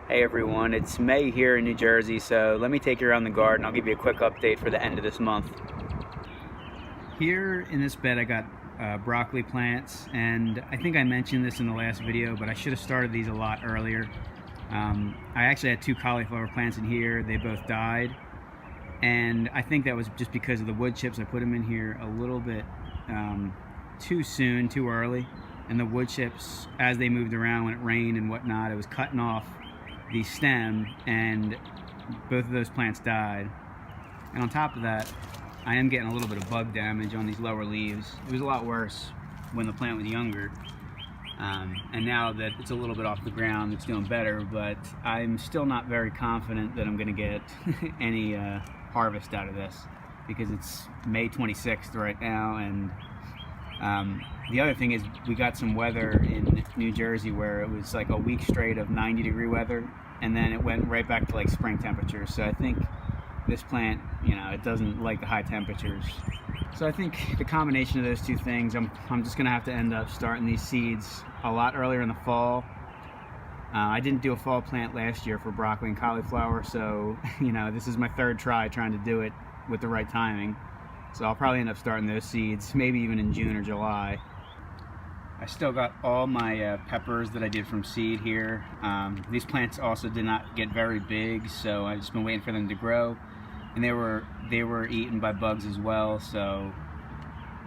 Hey everyone, it's May here in New Jersey, so let me take you around the garden. I'll give you a quick update for the end of this month. Here in this bed I got broccoli plants, and I think I mentioned this in the last video, but I should have started these a lot earlier. I actually had 2 cauliflower plants in here. They both died, and I think that was just because of the wood chips. I put them in here a little bit too soon, too early, and the wood chips, as they moved around when it rained and whatnot, it was cutting off the stem, and both of those plants died. And on top of that, I am getting a little bit of bug damage on these lower leaves. It was a lot worse when the plant was younger, and now that it's a little bit off the ground, it's doing better, but I'm still not very confident that I'm going to get any harvest out of this, because it's May 26th right now, and the other thing is we got some weather in New Jersey where it was like a week straight of 90-degree weather, and then it went right back to like spring temperatures. So I think this plant, it doesn't like the high temperatures. So I think the combination of those two things, I'm just gonna have to end up starting these seeds a lot earlier in the fall. I didn't do a fall plant last year for broccoli and cauliflower, so this is my 3rd try trying to do it with the right timing. So I'll probably end up starting those seeds, maybe even in June or July. I still got all my peppers that I did from seed here. These plants also did not get very big, so I've just been waiting for them to grow. And they were eaten by bugs as well, so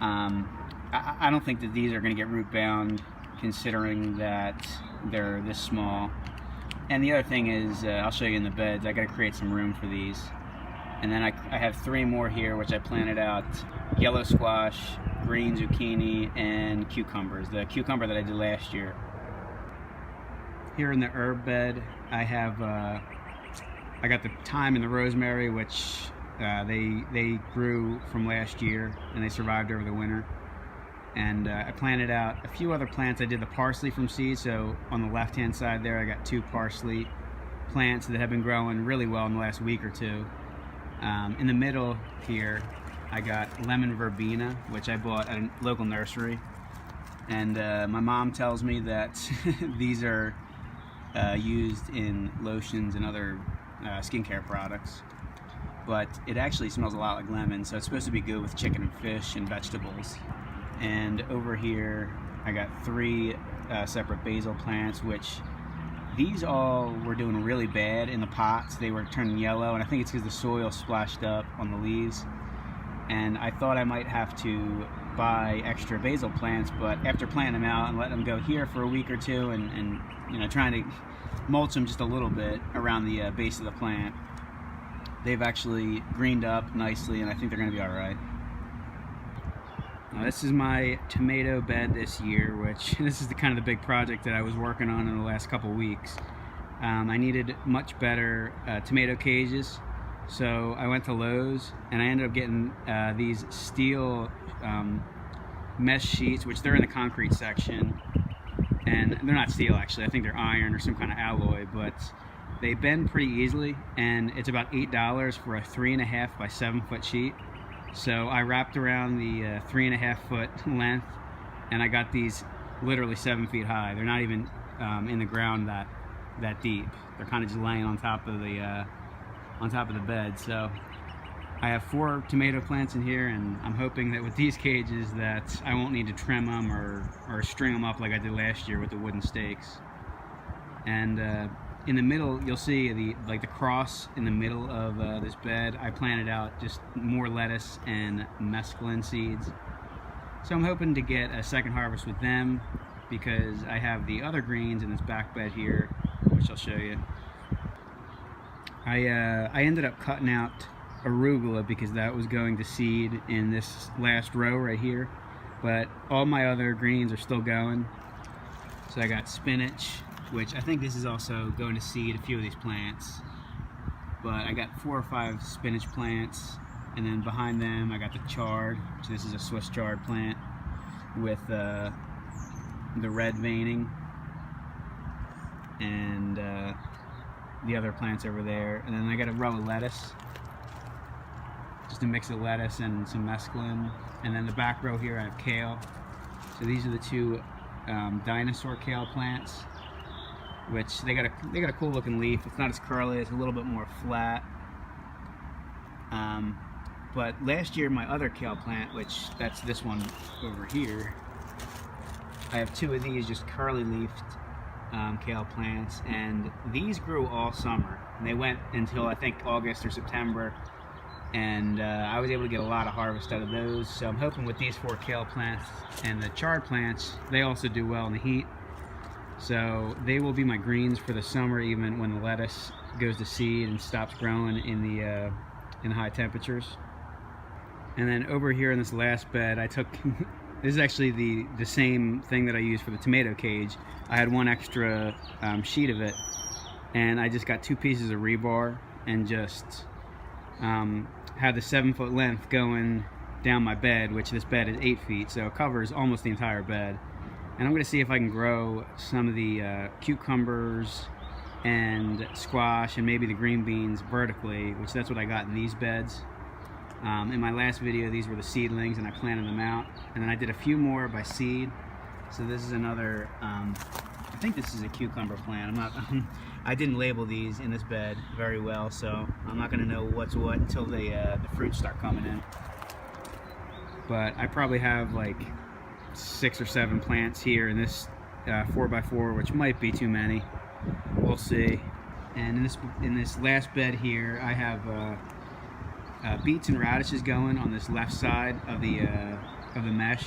I don't think that these are going to get root bound, considering that they're this small. And the other thing is, I'll show you in the beds, I got to create some room for these. And then I have 3 more here, which I planted out: yellow squash, green zucchini, and cucumbers. The cucumber that I did last year. Here in the herb bed, I have I got the thyme and the rosemary, which they grew from last year, and they survived over the winter. And I planted out a few other plants. I did the parsley from seed, so on the left-hand side there, I got 2 parsley plants that have been growing really well in the last week or 2. In the middle here, I got lemon verbena, which I bought at a local nursery. And my mom tells me that these are used in lotions and other skincare products. But it actually smells a lot like lemon, so it's supposed to be good with chicken and fish and vegetables. And over here, I got 3 separate basil plants, which these all were doing really bad in the pots. They were turning yellow, and I think it's because the soil splashed up on the leaves. And I thought I might have to buy extra basil plants, but after planting them out and letting them go here for a week or 2 and trying to mulch them just a little bit around the base of the plant, they've actually greened up nicely, and I think they're going to be alright. Now, this is my tomato bed this year, which this is the kind of the big project that I was working on in the last couple weeks. I needed much better tomato cages, so I went to Lowe's and I ended up getting these steel mesh sheets, which they're in the concrete section, and they're not steel actually. I think they're iron or some kind of alloy, but they bend pretty easily, and it's about $8 for a 3.5 by 7 foot sheet. So I wrapped around the 3.5 foot length, and I got these literally 7 feet high. They're not even in the ground that deep. They're kind of just laying on top of the bed. So I have 4 tomato plants in here, and I'm hoping that with these cages that I won't need to trim them or string them up like I did last year with the wooden stakes. And in the middle, you'll see the cross in the middle of this bed. I planted out just more lettuce and mesclun seeds. So I'm hoping to get a second harvest with them, because I have the other greens in this back bed here, which I'll show you. I ended up cutting out arugula because that was going to seed in this last row right here, but all my other greens are still going. So I got spinach, which I think this is also going to seed a few of these plants. But I got 4 or 5 spinach plants, and then behind them I got the chard. So this is a Swiss chard plant with the red veining, and the other plants over there. And then I got a row of lettuce, just a mix of lettuce and some mesclun. And then the back row here I have kale. So these are the 2 dinosaur kale plants. which they got a cool looking leaf. It's not as curly, it's a little bit more flat. But last year my other kale plant, which that's this one over here, I have two of these just curly leafed kale plants, and these grew all summer. And they went until I think August or September, and I was able to get a lot of harvest out of those. So I'm hoping with these 4 kale plants and the chard plants, they also do well in the heat. So they will be my greens for the summer, even when the lettuce goes to seed and stops growing in the high temperatures. And then over here in this last bed, I took this is actually the same thing that I used for the tomato cage. I had one extra sheet of it, and I just got 2 pieces of rebar and just had the 7-foot length going down my bed, which this bed is 8 feet, so it covers almost the entire bed. And I'm going to see if I can grow some of the cucumbers and squash and maybe the green beans vertically, which that's what I got in these beds. In my last video, these were the seedlings, and I planted them out. And then I did a few more by seed. So this is another, I think this is a cucumber plant. I didn't label these in this bed very well, so I'm not going to know what's what until the fruits start coming in. But I probably have like 6 or 7 plants here in this 4x4, which might be too many. We'll see. And in this last bed here, I have beets and radishes going on this left side of the mesh,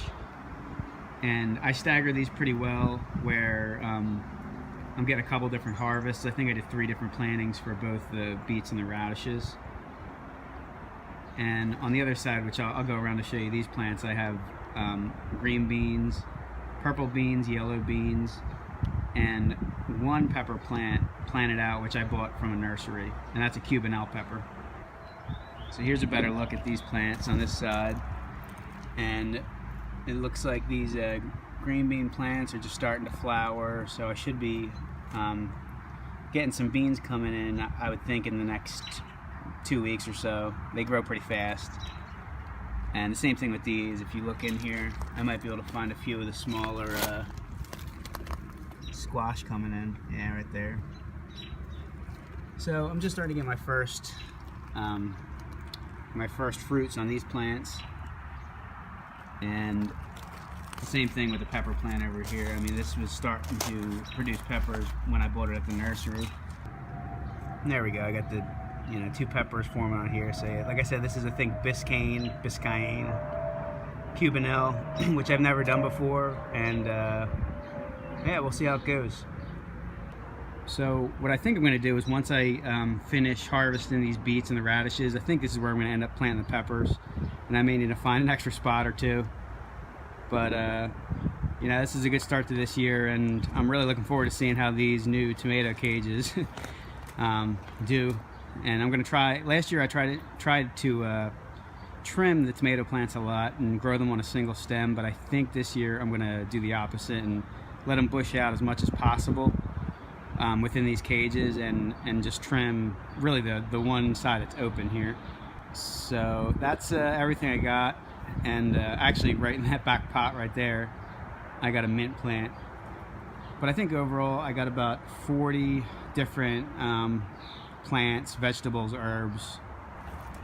and I stagger these pretty well, where I'm getting a couple different harvests. I think I did 3 different plantings for both the beets and the radishes. And on the other side, which I'll go around to show you these plants, I have green beans, purple beans, yellow beans, and 1 pepper plant planted out, which I bought from a nursery, and that's a Cubanelle pepper. So here's a better look at these plants on this side, and it looks like these green bean plants are just starting to flower, so I should be getting some beans coming in, I would think, in the next 2 weeks or so. They grow pretty fast. And the same thing with these. If you look in here, I might be able to find a few of the smaller squash coming in. Yeah, right there. So I'm just starting to get my first fruits on these plants, and the same thing with the pepper plant over here. I mean, this was starting to produce peppers when I bought it at the nursery. And there we go. I got the 2 peppers forming on here. So like I said, this is, I think, Biscayne, Cubanelle, which I've never done before, and yeah, we'll see how it goes. So what I think I'm going to do is, once I finish harvesting these beets and the radishes, I think this is where I'm going to end up planting the peppers, and I may need to find an extra spot or 2. But this is a good start to this year, and I'm really looking forward to seeing how these new tomato cages do. And I'm going to try. Last year I tried to trim the tomato plants a lot and grow them on a single stem, but I think this year I'm going to do the opposite and let them bush out as much as possible within these cages, and just trim really the one side that's open here. So that's everything I got. And actually, right in that back pot right there, I got a mint plant. But I think overall I got about 40 different plants, vegetables, herbs.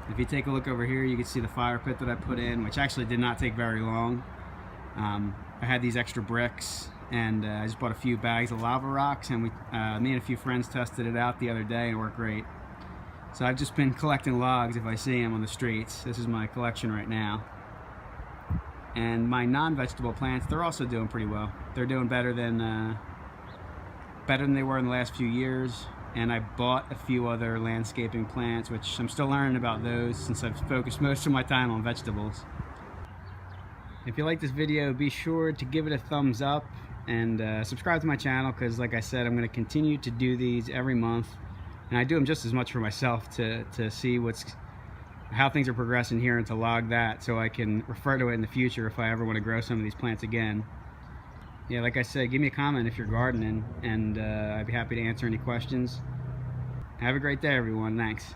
If you take a look over here, you can see the fire pit that I put in, which actually did not take very long. I had these extra bricks, and I just bought a few bags of lava rocks, and me and a few friends tested it out the other day, and it worked great. So I've just been collecting logs if I see them on the streets. This is my collection right now. And my non-vegetable plants, they're also doing pretty well. They're doing better than they were in the last few years. And I bought a few other landscaping plants, which I'm still learning about those since I've focused most of my time on vegetables. If you like this video, be sure to give it a thumbs up and subscribe to my channel, because like I said, I'm going to continue to do these every month. And I do them just as much for myself to see how things are progressing here, and to log that so I can refer to it in the future if I ever want to grow some of these plants again. Yeah, like I said, give me a comment if you're gardening, and I'd be happy to answer any questions. Have a great day, everyone. Thanks.